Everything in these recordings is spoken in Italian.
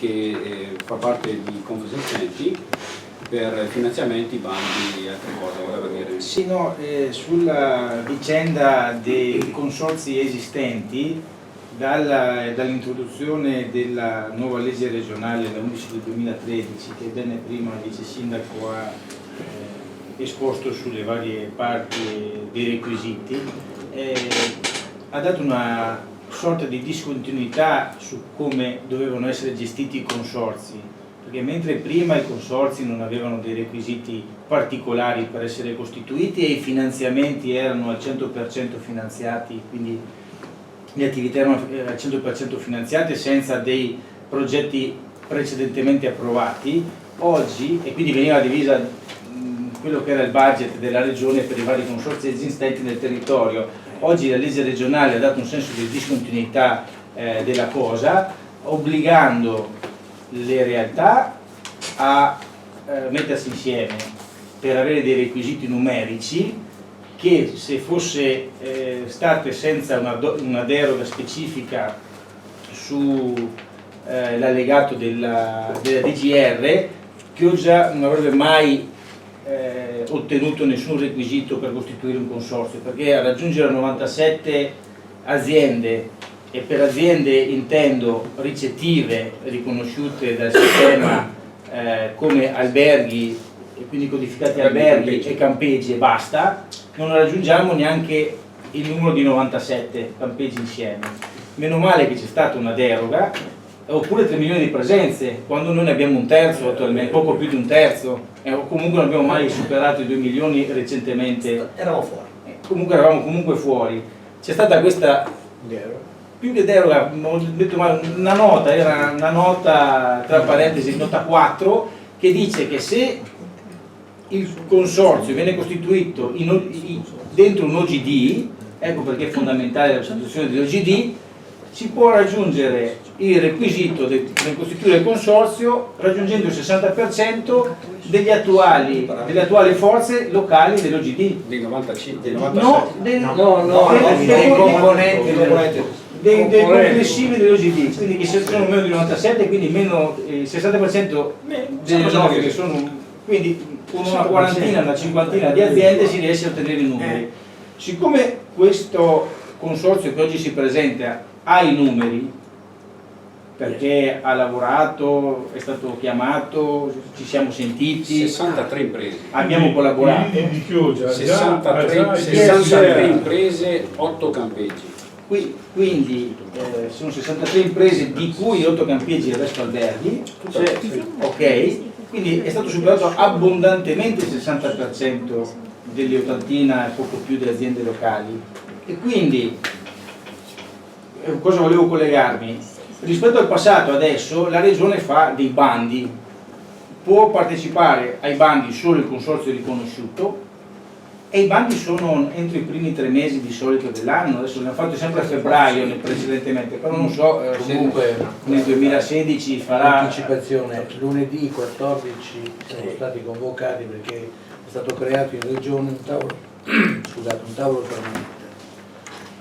che fa parte di Confesercenti per finanziamenti, bandi e altre cose, voleva dire? Sì, no, sulla vicenda dei consorzi esistenti, dall'introduzione della nuova legge regionale, la 11 del 2013, che bene prima il vice sindaco ha esposto sulle varie parti dei requisiti, ha dato una sorta di discontinuità su come dovevano essere gestiti i consorzi, perché mentre prima i consorzi non avevano dei requisiti particolari per essere costituiti e i finanziamenti erano al 100% finanziati, quindi le attività erano al 100% finanziate senza dei progetti precedentemente approvati, oggi, e quindi veniva divisa quello che era il budget della regione per i vari consorzi esistenti nel territorio. Oggi la legge regionale ha dato un senso di discontinuità della cosa, obbligando le realtà a mettersi insieme per avere dei requisiti numerici che, se fosse state senza una deroga specifica sull'allegato della DGR, Chioggia non avrebbe mai ottenuto nessun requisito per costituire un consorzio, perché a raggiungere 97 aziende, e per aziende intendo ricettive riconosciute dal sistema come alberghi, e quindi codificati alberghi e campeggi e basta, non raggiungiamo neanche il numero di 97 campeggi insieme. Meno male che c'è stata una deroga, oppure 3 milioni di presenze, quando noi ne abbiamo un terzo attualmente, poco più di un terzo, o comunque non abbiamo mai superato i 2 milioni recentemente. Eravamo fuori. Comunque eravamo comunque fuori. C'è stata questa più che deroga, ho detto male, una nota, era una nota tra parentesi, nota 4, che dice che se il consorzio viene costituito dentro un OGD, ecco perché è fondamentale la costituzione dell'OGD, si può raggiungere il requisito del costituire il consorzio raggiungendo il 60% delle attuali forze locali dell'OGD. Dei 95? Dei componenti dei complessivi dell'OGD, quindi che sono meno di 97, quindi meno il 60% delle nostre che sono, quindi con una quarantina, una cinquantina di aziende si riesce a ottenere i numeri. Siccome questo consorzio che oggi si presenta ha i numeri, perché ha lavorato, è stato chiamato, ci siamo sentiti, 63 imprese, abbiamo collaborato, 63 imprese, 8 campeggi. Quindi sono 63 imprese, di cui 8 campeggi e il resto alberghi, ok? Quindi è stato superato abbondantemente il 60% delle 80 e poco più delle aziende locali. E quindi cosa volevo collegarmi? Rispetto al passato, adesso la regione fa dei bandi, può partecipare ai bandi solo il consorzio riconosciuto, e i bandi sono entro i primi 3 mesi di solito dell'anno. Adesso l'abbiamo fatto sempre a febbraio precedentemente, però non so comunque se nel 2016 farà anticipazione. Lunedì 14 siamo stati convocati perché è stato creato in regione un tavolo, un tavolo permanente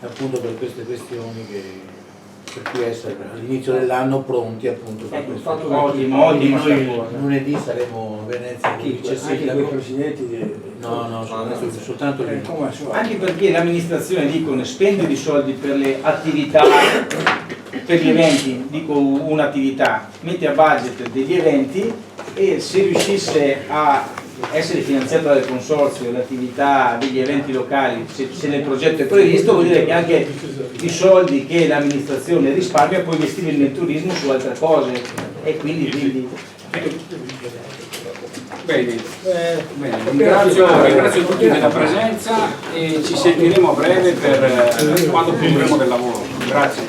appunto per queste questioni, per cui essere all'inizio dell'anno pronti appunto per questo. Ottimo, lunedì saremo a Venezia con il vice sindaco. Presidenti No, soltanto lì. Anche perché l'amministrazione, dicono, spende di soldi per le attività, per gli eventi, dico un'attività, mette a budget degli eventi, e se riuscisse a essere finanziata dal consorzio l'attività degli eventi locali, se nel progetto è previsto, vuol dire che anche i soldi che l'amministrazione risparmia può investire nel turismo su altre cose, e quindi Bene, ringrazio tutti della presenza e ci sentiremo a breve per quando concluderemo del lavoro. Grazie.